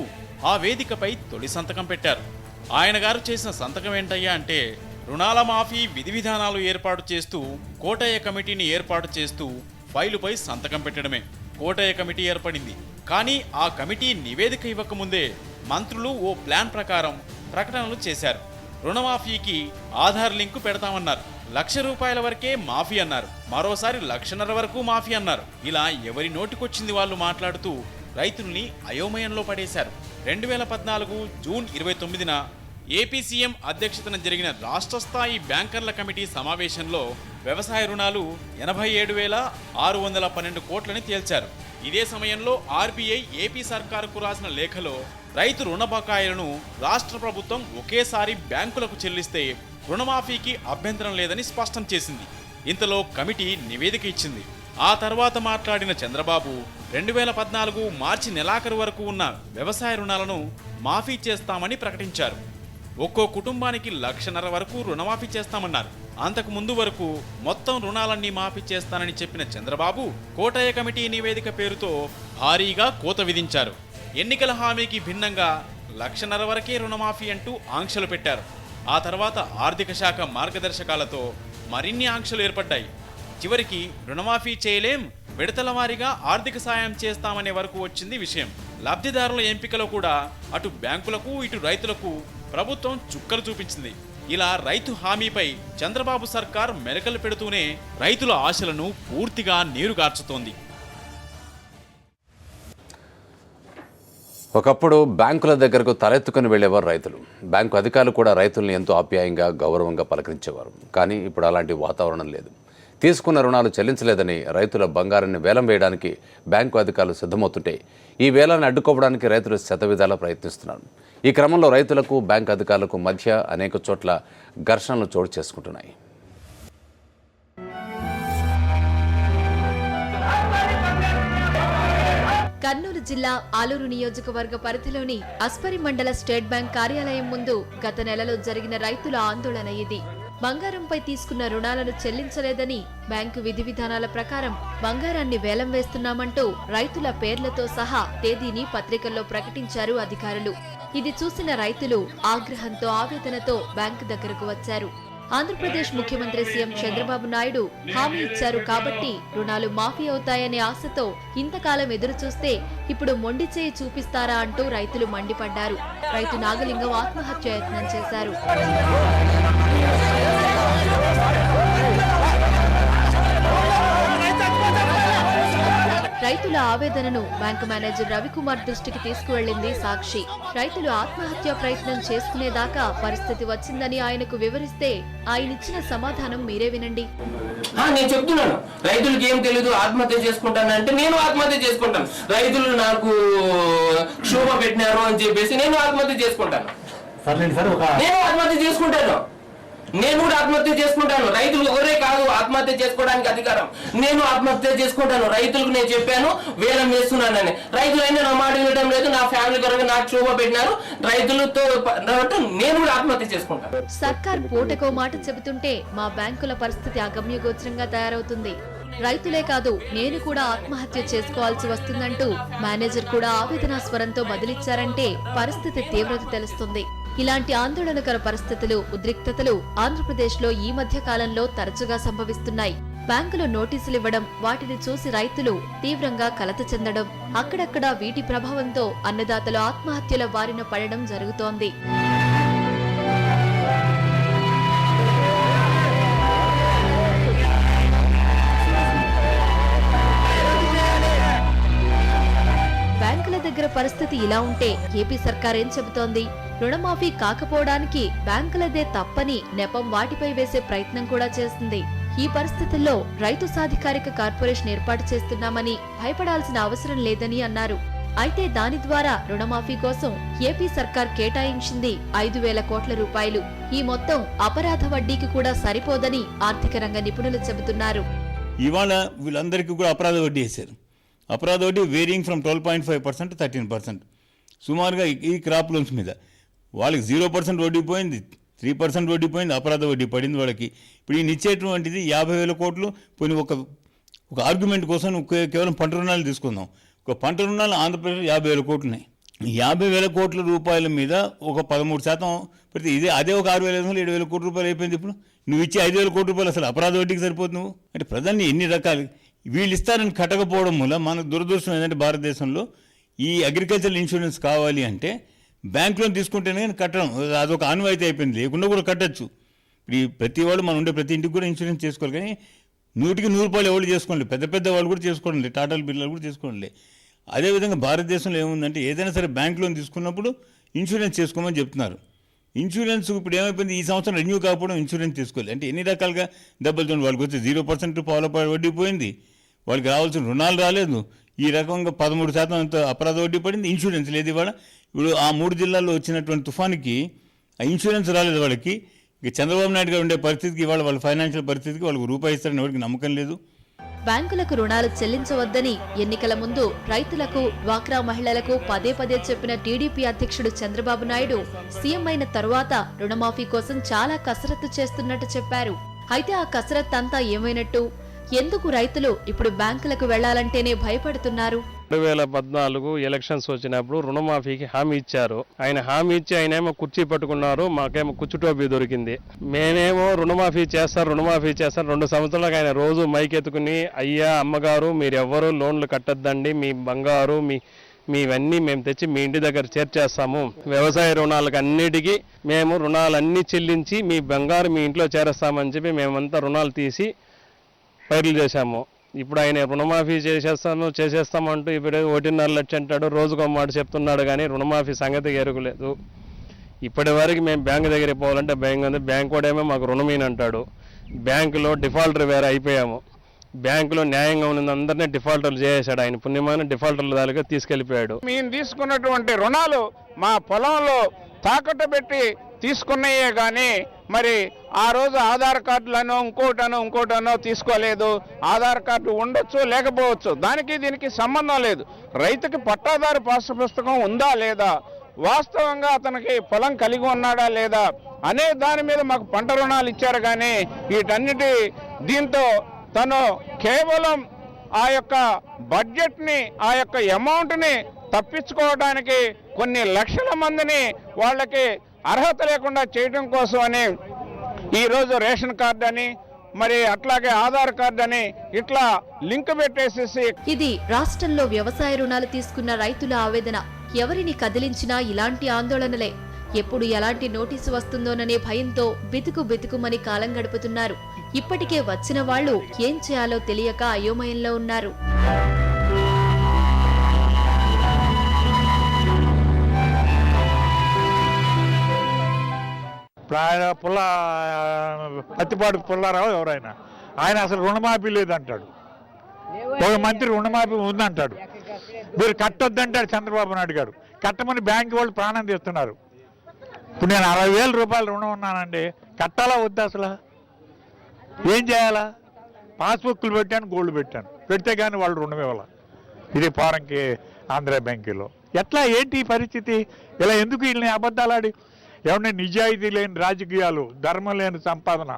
ఆ వేదికపై తొలి సంతకం పెట్టారు. ఆయన గారు చేసిన సంతకం ఏంటయ్యా అంటే, రుణాల మాఫీ విధి విధానాలు ఏర్పాటు చేస్తూ కోటయ్య కమిటీని ఏర్పాటు చేస్తూ ఫైలుపై సంతకం పెట్టడమే. కోటయ్య కమిటీ ఏర్పడింది. కానీ ఆ కమిటీ నివేదిక ఇవ్వకముందే మంత్రులు ఓ ప్లాన్ ప్రకారం ప్రకటనలు చేశారు. రుణమాఫీకి ఆధార్ లింకు పెడతామన్నారు. ₹1,00,000 వరకే మాఫీ అన్నారు. మరోసారి 1,50,000 వరకు మాఫీ అన్నారు. ఇలా ఎవరి నోటికొచ్చింది వాళ్ళు మాట్లాడుతూ రైతుల్ని అయోమయంలో పడేశారు. 2014 జూన్ 29న ఏపీ సీఎం అధ్యక్షతన జరిగిన రాష్ట్ర స్థాయి బ్యాంకర్ల కమిటీ సమావేశంలో వ్యవసాయ రుణాలు 87,612 కోట్లని తేల్చారు. ఇదే సమయంలో ఆర్బీఐ ఏపీ సర్కారుకు రాసిన లేఖలో రైతు రుణ బకాయిలను రాష్ట్ర ప్రభుత్వం ఒకేసారి బ్యాంకులకు చెల్లిస్తే రుణమాఫీకి అభ్యంతరం లేదని స్పష్టం చేసింది. ఇంతలో కమిటీ నివేదిక ఇచ్చింది. ఆ తర్వాత మాట్లాడిన చంద్రబాబు 2014 మార్చి నెలాఖరు వరకు ఉన్న వ్యవసాయ రుణాలను మాఫీ చేస్తామని ప్రకటించారు. ఒక్కో కుటుంబానికి 1,50,000 వరకు రుణమాఫీ చేస్తామన్నారు. అంతకు ముందు వరకు మొత్తం రుణాలన్నీ మాఫీ చేస్తానని చెప్పిన చంద్రబాబు కోటయ్య కమిటీ నివేదిక పేరుతో భారీగా కోత విధించారు. ఎన్నికల హామీకి భిన్నంగా 1,50,000 వరకే రుణమాఫీ అంటూ ఆంక్షలు పెట్టారు. ఆ తర్వాత ఆర్థిక శాఖ మార్గదర్శకాలతో మరిన్ని ఆంక్షలు ఏర్పడ్డాయి. చివరికి రుణమాఫీ చేయలేం, విడతల వారీగా ఆర్థిక సాయం చేస్తామనే వరకు వచ్చింది విషయం. లబ్ధిదారుల ఎంపికలో కూడా అటు బ్యాంకులకు ఇటు రైతులకు ప్రభుత్వం చుక్కలు చూపించింది. ఇలా రైతు హామీపై చంద్రబాబు సర్కార్ మెరకలు పెడుతూనే రైతుల ఆశలను పూర్తిగా నీరుగార్చుతోంది. ఒకప్పుడు బ్యాంకుల దగ్గరకు తలెత్తుకుని వెళ్లేవారు రైతులు. బ్యాంకు అధికారులు కూడా రైతుల్ని ఎంతో ఆప్యాయంగా గౌరవంగా పలకరించేవారు. కానీ ఇప్పుడు అలాంటి వాతావరణం లేదు. తీసుకున్న రుణాలు చెల్లించలేదని రైతుల బంగారాన్ని వేలం వేయడానికి బ్యాంకు అధికారులు సిద్ధమవుతుంటే ఈ వేలాన్ని అడ్డుకోవడానికి రైతులు శతవిధాలా ప్రయత్నిస్తున్నారు. ఈ క్రమంలో రైతులకు బ్యాంకు అధికారులకు మధ్య అనేక చోట్ల ఘర్షణలు చోటు చేసుకుంటున్నాయి. కర్నూలు జిల్లా ఆలూరు నియోజకవర్గ పరిధిలోని అస్పరి మండల స్టేట్ బ్యాంక్ కార్యాలయం ముందు గత నెలలో జరిగిన రైతుల ఆందోళన ఇది. బంగారంపై తీసుకున్న రుణాలను చెల్లించలేదని బ్యాంకు విధి విధానాల ప్రకారం బంగారాన్ని వేలం వేస్తున్నామంటూ రైతుల పేర్లతో సహా తేదీని పత్రికల్లో ప్రకటించారు అధికారులు. ఇది చూసిన రైతులు ఆగ్రహంతో ఆవేదనతో బ్యాంకు దగ్గరకు వచ్చారు. ఆంధ్రప్రదేశ్ ముఖ్యమంత్రి సీఎం చంద్రబాబు నాయుడు హామీ ఇచ్చారు కాబట్టి రుణాలు మాఫీ అవుతాయనే ఆశతో ఇంతకాలం ఎదురు చూస్తే ఇప్పుడు మొండి చేయి చూపిస్తారా అంటూ రైతులు మండిపడ్డారు. రైతు నాగలింగం ఆత్మహత్య యత్నం చేశారు. రైతుల ఆవేదనను బ్యాంకు మేనేజర్ రవికుమార్ దృష్టికి తీసుకువెళ్లింది సాక్షి. రైతులు ఆత్మహత్య ప్రయత్నం చేసుకునేదాకా పరిస్థితి వచ్చిందని ఆయనకు వివరిస్తే ఆయనిచ్చిన సమాధానం మీరే వినండి. నేను చెప్తున్నాను, రైతులకు ఏం తెలీదు, ఆత్మహత్య చేసుకుంటానంటే నేను ఆత్మహత్య చేసుకుంటాను. రైతులు నాకు క్షోభ పెట్టినారు అని చెప్పేసి నేను ఆత్మహత్య చేసుకుంటాను. నేను ఆత్మహత్య చేసుకుంటాను. నేను కూడా ఆత్మహత్య చేసుకుంటాను. రైతులు ఎవరే కాదు ఆత్మహత్య చేసుకోవడానికి అధికారం. నేను ఆత్మహత్య చేసుకుంటాను. రైతులకు నేను చెప్పాను వేలం వేస్తున్నానని. రైతులైనా నా మాట వినడం లేదు. నా ఫ్యామిలీ కొరకు నాకు క్షోభ పెట్టినారు. రైతులతో నేను కూడా ఆత్మహత్య చేసుకుంటాను. సర్కార్ పూటకో మాట చెబుతుంటే మా బ్యాంకుల పరిస్థితి అగమ్యగోచరంగా తయారవుతుంది. రైతులే కాదు నేను కూడా ఆత్మహత్య చేసుకోవాల్సి వస్తుందంటూ మేనేజర్ కూడా ఆవేదన స్వరంతో బదిలిచ్చారంటే పరిస్థితి తీవ్రత తెలుస్తుంది. ఇలాంటి ఆందోళనకర పరిస్థితులు, ఉద్రిక్తతలు ఆంధ్రప్రదేశ్లో ఈ మధ్య కాలంలో తరచుగా సంభవిస్తున్నాయి. బ్యాంకులు నోటీసులు ఇవ్వడం, వాటిని చూసి రైతులు తీవ్రంగా కలత చెందడం, అక్కడక్కడ వీటి ప్రభావంతో అన్నదాతలు ఆత్మహత్యల బారిన పడడం జరుగుతోంది. బ్యాంకుల దగ్గర పరిస్థితి ఇలా ఉంటే ఏపీ సర్కార్ ఏం చెబుతోంది? రుణమాఫీ కాకపోవడానికి బ్యాంకులదే తప్పని నెపం వాటిపై వేసే ప్రయత్నం కూడా చేస్తుంది. ఈ పరిస్థితుల్లో రైతు సాధికారిక కార్పొరేషన్ ఏర్పాటు చేస్తున్నామని భయపడాల్సిన అవసరం లేదని అన్నారు. అయితే దాని ద్వారా రుణమాఫీ కోసం ఏపీ సర్కార్ కేటాయించింది 5,000 కోట్ల రూపాయలు. ఈ మొత్తం అపరాధ వడ్డీకి కూడా సరిపోదని ఆర్థిక రంగ నిపుణులు చెబుతున్నారు. ఇవాళ వీళ్ళందరికీ కూడా అపరాధ వడ్డీ వేశారు. అపరాధ వడ్డీ వేరియింగ్ ఫ్రమ్ 12.5% to 13%. సుమారుగా ఈ క్రాప్ లోన్స్ మీద వాళ్ళకి 0% వడ్డీ పోయింది, 3% వడ్డీ పోయింది, అపరాధ వడ్డీ పడింది వాళ్ళకి. ఇప్పుడు ఈయన ఇచ్చేటువంటిది 50,000 కోట్లు పోయిన ఒక ఆర్గ్యుమెంట్ కోసం కేవలం పంట రుణాలు తీసుకుందాం. ఒక పంట రుణాలు ఆంధ్రప్రదేశ్ 50,000 కోట్లు ఉన్నాయి. 50,000 కోట్ల రూపాయల మీద ఒక 13% ప్రతి అదే ఒక 6,500 7,000 కోట్ల రూపాయలు అయిపోయింది. ఇప్పుడు నువ్వు ఇచ్చే 5,000 కోట్ల రూపాయలు అసలు అపరాధ వడ్డీకి సరిపోతుంది. నువ్వు అంటే ప్రజల్ని ఎన్ని రకాలు వీళ్ళు ఇస్తారని కట్టకపోవడం వల్ల మనకు దురదృష్టం ఏంటంటే భారతదేశంలో ఈ అగ్రికల్చర్ ఇన్సూరెన్స్ కావాలి అంటే బ్యాంక్ లోన్ తీసుకుంటేనే కట్టడం అదొక ఆనవాయితీ అయిపోయింది. లేకుండా కూడా కట్టచ్చు. ఇప్పుడు ప్రతి వాళ్ళు మనం ఉండే ప్రతి ఇంటికి కూడా ఇన్సూరెన్స్ చేసుకోవాలి. కానీ 100కి 100 రూపాయలు ఎవరు చేసుకోండి, పెద్ద వాళ్ళు కూడా చేసుకోవడం లేదు, టాటాలు బిర్లాలు కూడా చేసుకోవడం లేదు. అదేవిధంగా భారతదేశంలో ఏముందంటే ఏదైనా సరే బ్యాంక్ లోన్ తీసుకున్నప్పుడు ఇన్సూరెన్స్ చేసుకోమని చెప్తున్నారు. ఇన్సూరెన్స్ ఇప్పుడు ఏమైపోయింది, ఈ సంవత్సరం రెన్యూ కాకపోవడం ఇన్సూరెన్స్ తీసుకోవాలి అంటే ఎన్ని రకాలుగా దెబ్బలతో వాళ్ళకి వచ్చి 0% పావుల వడ్డీ పోయింది, వాళ్ళకి రావాల్సిన రుణాలు రాలేదు, ఈ రకంగా 13% అంత అపరాధ వడ్డీ పడింది, ఇన్సూరెన్స్ లేదు. ఇవాళ ఇప్పుడు ఆ 3 జిల్లాల్లో వచ్చినటువంటి తుఫానికి ఆ ఇన్సూరెన్స్ రాలేదు వాళ్ళకి. ఇక చంద్రబాబు నాయుడు గారు ఉండే పరిస్థితికి ఇవాళ వాళ్ళ ఫైనాన్షియల్ పరిస్థితికి వాళ్ళకి రూపాయి ఇస్తారని ఎవరికి నమ్మకం లేదు. బ్యాంకులకు రుణాలు చెల్లించవద్దని ఎన్నికల ముందు రైతులకు, డ్వాక్రా మహిళలకు పదే చెప్పిన టీడీపీ అధ్యక్షుడు చంద్రబాబు నాయుడు సీఎం అయిన తరువాత రుణమాఫీ కోసం చాలా కసరత్తు చేస్తున్నట్టు చెప్పారు. అయితే ఆ కసరత్తు అంతా ఏమైనట్టు? ఎందుకు రైతులు ఇప్పుడు బ్యాంకులకు వెళ్లాలంటేనే భయపడుతున్నారు? 2014 ఎలక్షన్స్ వచ్చినప్పుడు రుణమాఫీకి హామీ ఇచ్చారు. ఆయన హామీ ఇచ్చి ఆయనేమో కుర్చీ పట్టుకున్నారు, మాకేమో కుచ్చుటోపీ దొరికింది. మేమేమో రుణమాఫీ చేస్తారు 2 సంవత్సరాలకు ఆయన రోజు మైకెత్తుకుని అయ్యా అమ్మగారు మీరెవ్వరూ లోన్లు కట్టద్దండి, మీ బంగారు మీవన్నీ మేము తెచ్చి మీ ఇంటి దగ్గర చేర్చేస్తాము, వ్యవసాయ రుణాలకు అన్నిటికీ మేము రుణాలన్నీ చెల్లించి మీ బంగారు మీ ఇంట్లో చేరేస్తామని చెప్పి మేమంతా రుణాలు తీసి పైర్లు చేశాము. ఇప్పుడు ఆయన రుణమాఫీ చేసేస్తామంటూ ఇప్పుడు 1.5 లక్షలు అంటాడు, రోజుకో మాట చెప్తున్నాడు. కానీ రుణమాఫీ సంగతి ఎరుగులేదు. ఇప్పటి వరకు మేము బ్యాంకు దగ్గరికి పోవాలంటే బ్యాంక్ కూడా మాకు రుణమీని అంటాడు. బ్యాంకులో డిఫాల్టర్ వేరే అయిపోయాము. బ్యాంకులో న్యాయంగా ఉన్న అందరినీ డిఫాల్టర్లు చేసేశాడు. ఆయన పుణ్యమైన డిఫాల్టర్ల దానిగా తీసుకెళ్లిపోయాడు. మేము తీసుకున్నటువంటి రుణాలు మా పొలంలో తాకట్టు పెట్టి తీసుకున్నాయే కానీ మరి ఆ రోజు ఆధార్ కార్డులను ఇంకోటనో తీసుకోలేదు. ఆధార్ కార్డు ఉండొచ్చు లేకపోవచ్చు, దానికి దీనికి సంబంధం లేదు. రైతుకి పట్టాదారు పాసు పుస్తకం ఉందా లేదా, వాస్తవంగా అతనికి పొలం కలిగి ఉన్నాడా లేదా అనే దాని మీద మాకు పంట రుణాలు ఇచ్చారు. కానీ వీటన్నిటి దీంతో తను కేవలం ఆ యొక్క బడ్జెట్ని, ఆ యొక్క అమౌంట్ని తప్పించుకోవడానికి కొన్ని లక్షల మందిని వాళ్ళకి అర్హత లేకుండా చేయడం కోసం అని ఈరోజు రేషన్ కార్డు అని మరి అట్లాగే ఆధార్ కార్డు అని ఇట్లా లింక్ పెట్టేసేసి ఇది రాష్ట్రంలో వ్యవసాయ రుణాలు తీసుకున్న రైతుల ఆవేదన. ఎవరిని కదిలించినా ఇలాంటి ఆందోళనలే. ఎప్పుడు ఎలాంటి నోటీసు వస్తుందోననే భయంతో బితుకుమని కాలం గడుపుతున్నారు. ఇప్పటికే వచ్చిన వాళ్లు ఏం చేయాలో తెలియక అయోమయంలో ఉన్నారు. పత్తిపాటి పుల్లారావు ఎవరైనా ఆయన అసలు రుణమాఫీ లేదంటాడు. ఒక మంత్రి రుణమాఫీ ఉందంటాడు. మీరు కట్టొద్దంటాడు చంద్రబాబు నాయుడు గారు. కట్టమని బ్యాంకు వాళ్ళు ప్రాణం తీస్తున్నారు. ఇప్పుడు నేను 60,000 రూపాయలు రుణం ఉన్నానండి, కట్టాలా వద్దా అసలు? ఏం చేయాలా? పాస్బుక్లు పెట్టాను, గోల్డ్ పెట్టాను, పెడితే కానీ వాళ్ళు రుణం ఇవ్వాలి. ఇది ఫారంకి ఆంధ్ర బ్యాంకులో ఎట్లా ఏంటి ఈ పరిస్థితి? ఇలా ఎందుకు వీళ్ళని అబద్ధాలాడి ఏమన్నా నిజాయితీ లేని రాజకీయాలు, ధర్మం లేని సంపాదన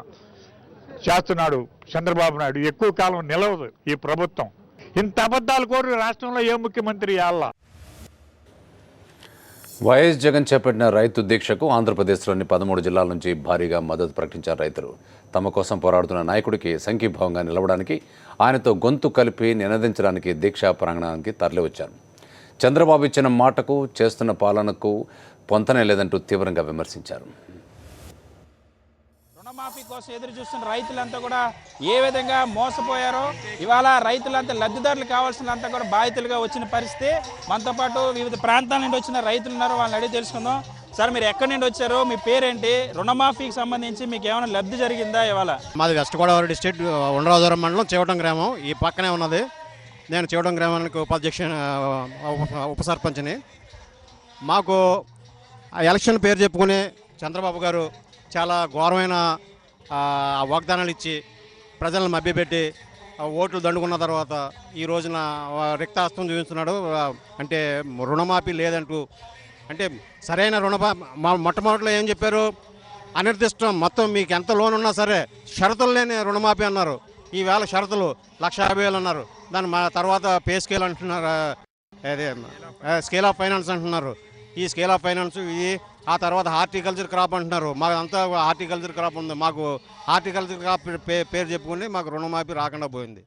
చేస్తున్నాడు చంద్రబాబు నాయుడు. ఎక్కువ కాలం నిలవదు ఈ ప్రభుత్వం. ఇంత అబద్ధాలు కోరి రాష్ట్రంలో ఏ ముఖ్యమంత్రి అల్లా. వైఎస్ జగన్ చేపట్టిన రైతు దీక్షకు ఆంధ్రప్రదేశ్లోని 13 జిల్లాల నుంచి భారీగా మద్దతు ప్రకటించారు రైతులు. తమ కోసం పోరాడుతున్న నాయకుడికి సంఘీభావంగా నిలవడానికి, ఆయనతో గొంతు కలిపి నినదించడానికి దీక్షా ప్రాంగణానికి తరలివచ్చారు. చంద్రబాబు ఇచ్చిన మాటకు, చేస్తున్న పాలనకు పొంతనే లేదంటూ తీవ్రంగా విమర్శించారు. రుణమాఫీ కోసం ఎదురు చూస్తున్న రైతులంతా కూడా ఏ విధంగా మోసపోయారో, ఇవాళ రైతులంతా లబ్ధిదారులు కావాల్సినంతా కూడా బాధితులుగా వచ్చిన పరిస్థితి. మనతో పాటు వివిధ ప్రాంతాల నుండి వచ్చిన రైతులు ఉన్నారు, వాళ్ళని అడిగి తెలుసుకుందాం. సార్, మీరు ఎక్కడి నుండి వచ్చారు? మీ పేరేంటి? రుణమాఫీకి సంబంధించి మీకు ఏమైనా లబ్ధి జరిగిందా ఇవాళ? మాది వెస్ట్ గోదావరి డిస్ట్రిక్ట్ ఉండరాజవరం మండలం చివటం గ్రామం, ఈ పక్కనే ఉన్నది. నేను చివటం గ్రామానికి ఉప సర్పంచ్ని. మాకు ఎలక్షన్ పేరు చెప్పుకుని చంద్రబాబు గారు చాలా ఘోరమైన వాగ్దానాలు ఇచ్చి ప్రజలను మభ్యపెట్టి ఓట్లు దండుకున్న తర్వాత ఈ రోజున రిక్తాస్తం చూపిస్తున్నాడు. అంటే రుణమాఫీ లేదంటూ, అంటే సరైన మొట్టమొదటిలో ఏం చెప్పారు? అనిర్దిష్టం, మొత్తం మీకు ఎంత లోన్ ఉన్నా సరే షరతులు లేని రుణమాఫీ అన్నారు. ఈవేళ షరతులు 1,50,000 అన్నారు. దాని తర్వాత పే స్కేల్ అంటున్నారు, అదే స్కేల్ ఆఫ్ ఫైనాన్స్ అంటున్నారు. ఈ స్కేల్ ఆఫ్ ఫైనాన్స్ ఇది, ఆ తర్వాత హార్టికల్చర్ క్రాప్ అంటున్నారు. మాకు అంతా హార్టికల్చర్ క్రాప్ ఉంది. మాకు హార్టికల్చర్ క్రాప్ పేరు చెప్పుకుని మాకు రుణమాఫీ రాకుండా పోయింది.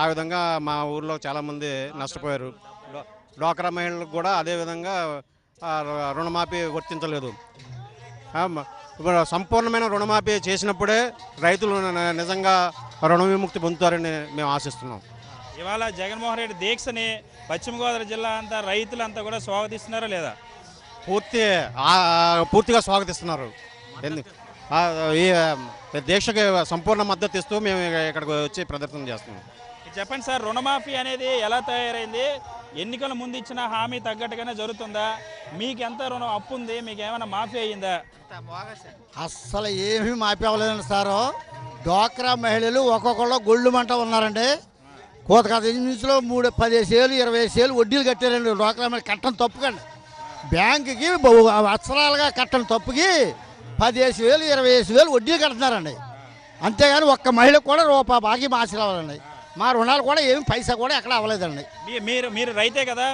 ఆ విధంగా మా ఊర్లో చాలామంది నష్టపోయారు. డ్వాక్రా మహిళలకు కూడా అదేవిధంగా రుణమాఫీ వర్తించలేదు. ఇప్పుడు సంపూర్ణమైన రుణమాఫీ చేసినప్పుడే రైతులు నిజంగా రుణ విముక్తి పొందుతారని మేము ఆశిస్తున్నాం. ఇవాళ జగన్మోహన్ రెడ్డి దీక్షని పశ్చిమ గోదావరి జిల్లా అంతా రైతులంతా కూడా స్వాగతిస్తున్నారా లేదా? పూర్తిగా స్వాగతిస్తున్నారు. ఈ దీక్షకి సంపూర్ణ మద్దతు ఇస్తూ మేము ఇక్కడికి వచ్చి ప్రదర్శన చేస్తున్నాం. చెప్పండి సార్, రుణమాఫీ అనేది ఎలా తయారైంది? ఎన్నికల ముందు ఇచ్చిన హామీ తగ్గట్టుగానే జరుగుతుందా? మీకు ఎంత రుణం అప్పు ఉంది? మీకు ఏమైనా మాఫీ అయ్యిందా? అస్సలు ఏమీ మాఫీ అవ్వలేదండి సారు. డ్వాక్రా మహిళలు ఒక్కొక్కళ్ళు గొళ్ళు మంట ఉన్నారండి. కోతకాత ఇంచులో 15,000 20,000 వడ్డీలు కట్టారండి. డ్వాక్రా మహిళ కట్టడం తప్పుకండి. బ్యాంకుకి అక్షరాలుగా కట్టడం తప్పుకి 15,000 20,000 వడ్డీలు కడుతున్నారండి. అంతేగాని ఒక్క మహిళకు కూడా రూపాయి బాకీ మాసి రావాలండి. మా రుణాలు కూడా ఏమి పైసా కూడా ఎక్కడ అవ్వలేదండి. మీరు రైతే కదా,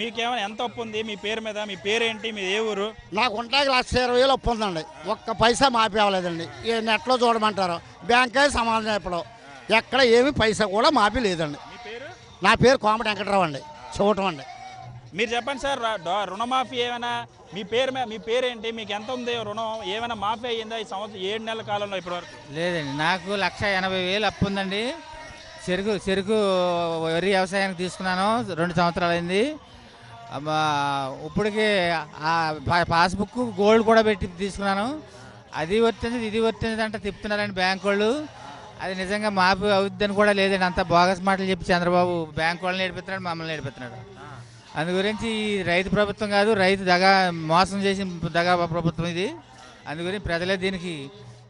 మీకేమైనా ఎంత అప్పు ఉంది మీ పేరు మీద? మీ పేరేంటి? మీ ఏ ఊరు? నాకు ఉంటాకి 1,20,000 అప్పు ఉందండి. ఒక్క పైసా మాఫీ అవ్వలేదండి. నెట్లో చూడమంటారు, బ్యాంకే సమాధానం చెప్పడం, ఎక్కడ ఏమి పైసా కూడా మాఫీ లేదండి. నా పేరు కోమటి వెంకటరావు అండి, చూడటం అండి. మీరు చెప్పండి సార్, రుణమాఫీ ఏమైనా మీ పేరేంటి? మీకు ఎంత ఉంది రుణం? ఏమైనా మాఫీ అయ్యిందా ఈ సంవత్సరం 7 నెలల కాలంలో ఇప్పటివరకు? లేదండి, నాకు 1,80,000 అప్పు ఉందండి. చెరుకు వరి వ్యవసాయానికి తీసుకున్నాను, 2 సంవత్సరాలు అయింది. ఇప్పటికి పాస్బుక్ గోల్డ్ కూడా పెట్టి తీసుకున్నాను. అది వర్తింది ఇది వర్తింది అంటే తిప్పుతున్నారండి బ్యాంక్ వాళ్ళు. అది నిజంగా మాఫీ అవుద్దని కూడా లేదండి. అంత బోగస్ మాటలు చెప్పి చంద్రబాబు బ్యాంక్ వాళ్ళని నేర్పిస్తున్నాడు, మమ్మల్ని నేర్పిస్తున్నాడు. అందు గురించి రైతు ప్రభుత్వం కాదు, రైతు మోసం చేసిన దగా ప్రభుత్వం ఇది. అందు గురించి ప్రజలే దీనికి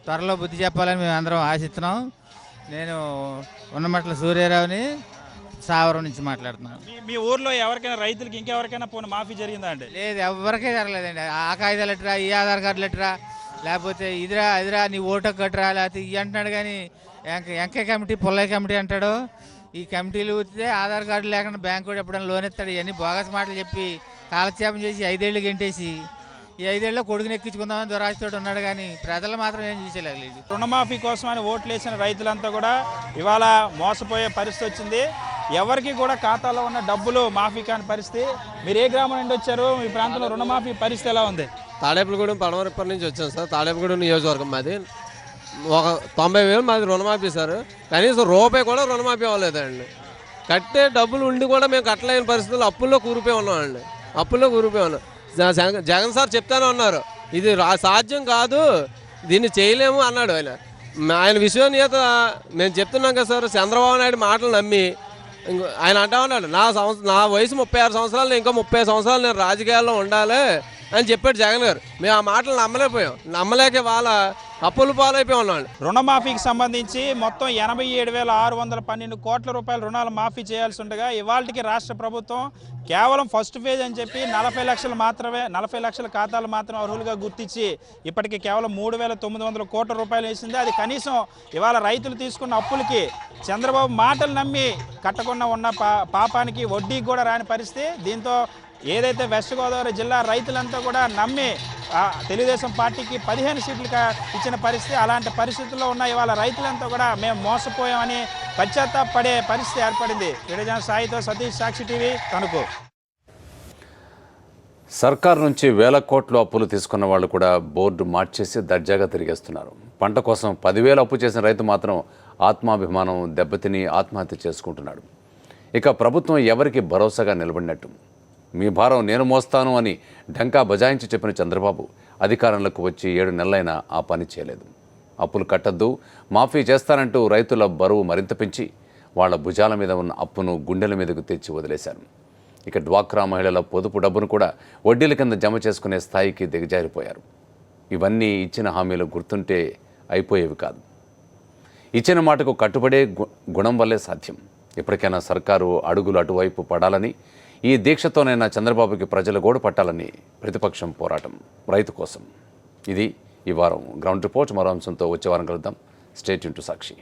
త్వరలో బుద్ధి చెప్పాలని మేము అందరం ఆశిస్తున్నాం. నేను ఉన్నమట్ల సూర్యారావుని, సావరం నుంచి మాట్లాడుతున్నాను. మీ ఊర్లో ఎవరికైనా రైతులకి ఇంకెవరికైనా మాఫీ జరిగిందా అండి? లేదు, ఎవరికే జరగలేదండి. ఆ కాగితాలు ఎట్రా, ఈ ఆధార్ కార్డులు ఎట్రా, లేకపోతే ఇదిరా నీ ఓటు కట్టరా, లేకపోతే ఇవి అంటున్నాడు. కానీ ఎంకే కమిటీ పుల్లయ్య కమిటీ అంటాడు. ఈ కమిటీలు ఊరితే ఆధార్ కార్డు లేకుండా బ్యాంకు కూడా ఎప్పుడైనా లోన్ ఇస్తాడు. ఇవన్నీ బోగస్ మాటలు చెప్పి కాలక్షేపం చేసి 5 ఏళ్ళు గెంటేసి ఈ 5 ఏళ్ళలో కొడుకుని ఎక్కించుకుందామని దురాశతోడు ఉన్నాడు. కానీ ప్రజలు మాత్రం ఏం చేసేలేదు. రుణమాఫీ కోసమని ఓట్లు వేసిన రైతులంతా కూడా ఇవాళ మోసపోయే పరిస్థితి వచ్చింది. ఎవరికి కూడా ఖాతాలో ఉన్న డబ్బులు మాఫీ కాని పరిస్థితి. మీరు ఏ గ్రామం నుండి వచ్చారు? మీ ప్రాంతంలో రుణమాఫీ పరిస్థితి ఎలా ఉంది? తాడేపల్లిగూడెం పడమరప్పటి నుంచి వచ్చాను సార్. తాడేపల్లిగూడెం నియోజకవర్గం మాది. 90,000 మాది రుణమాఫీ సార్. కనీసం రూపాయి కూడా రుణమాఫీ అవ్వలేదండి. కట్టే డబ్బులు ఉండి కూడా మేము కట్టలేని పరిస్థితుల్లో అప్పుల్లో కూరిపోయి ఉన్నామండి. జగన్ సార్ చెప్తానే ఉన్నారు, ఇది సాధ్యం కాదు, దీన్ని చేయలేము అన్నాడు. ఆయన విశ్వనీయత మేము చెప్తున్నాం కదా సార్. చంద్రబాబు నాయుడు మాటలు నమ్మి ఆయన అంటా ఉన్నాడు, నా వయసు 36 సంవత్సరాలు, ఇంకా 30 సంవత్సరాలు నేను రాజకీయాల్లో ఉండాలి, అని చెప్పాడు జగన్ గారు. మేము ఆ మాటలు నమ్మలేక వాళ్ళ అప్పుల పాలైపోయి ఉన్నాడు. రుణమాఫీకి సంబంధించి మొత్తం 87,612 కోట్ల రూపాయల రుణాలు మాఫీ చేయాల్సి ఉండగా ఇవాళకి రాష్ట్ర ప్రభుత్వం కేవలం ఫస్ట్ ఫేజ్ అని చెప్పి 40 లక్షల ఖాతాలు మాత్రం అర్హులుగా గుర్తించి ఇప్పటికి కేవలం 3,900 కోట్ల రూపాయలు వేసింది. అది కనీసం ఇవాళ రైతులు తీసుకున్న అప్పులకి చంద్రబాబు మాటలు నమ్మి కట్టకుండా ఉన్న పాపానికి వడ్డీకి కూడా రాని పరిస్థితి. దీంతో ఏదైతే వెస్ట్ గోదావరి జిల్లా రైతులంతా కూడా నమ్మి తెలుగుదేశం పార్టీకి 15 సీట్లు ఇచ్చిన పరిస్థితి. అలాంటి పరిస్థితుల్లో ఉన్న ఇవాళ రైతులంతా కూడా మేము మోసపోయామని పశ్చాత్తాపడే పరిస్థితి ఏర్పడింది. విడజన సాయితో సతీష్, సాక్షి టీవీ, తణుకు. సర్కారు నుంచి వేల కోట్లు అప్పులు తీసుకున్న వాళ్ళు కూడా బోర్డు మార్చేసి దర్జాగా తిరిగేస్తున్నారు. పంట కోసం 10,000 అప్పు చేసిన రైతు మాత్రం ఆత్మాభిమానం దెబ్బతిని ఆత్మహత్య చేసుకుంటున్నాడు. ఇక ప్రభుత్వం ఎవరికి భరోసాగా నిలబడినట్టు? మీ భారం నేను మోస్తాను అని ఢంకా బజాయించి చెప్పిన చంద్రబాబు అధికారంలోకి వచ్చి 7 నెలలైనా ఆ పని చేయలేదు. అప్పులు కట్టద్దు, మాఫీ చేస్తానంటూ రైతుల బరువు మరింత పెంచి వాళ్ల భుజాల మీద ఉన్న అప్పును గుండెల మీదకు తెచ్చి వదిలేశారు. ఇక డ్వాక్రా మహిళల పొదుపు డబ్బును కూడా వడ్డీల కింద జమ చేసుకునే స్థాయికి దిగజారిపోయారు. ఇవన్నీ ఇచ్చిన హామీలు గుర్తుంటే అయిపోయేవి కాదు. ఇచ్చిన మాటకు కట్టుబడే గుణం వల్లే సాధ్యం. ఇప్పటికైనా సర్కారు అడుగులు అటువైపు పడాలని, ఈ దీక్షతోనైనా చంద్రబాబుకి ప్రజల గోడు పట్టాలని ప్రతిపక్షం పోరాటం రైతు కోసం. ఇది ఈ వారం గ్రౌండ్ రిపోర్ట్. మరో అంశంతో వచ్చే వారం కలుద్దాం. Stay tune to Sakshi.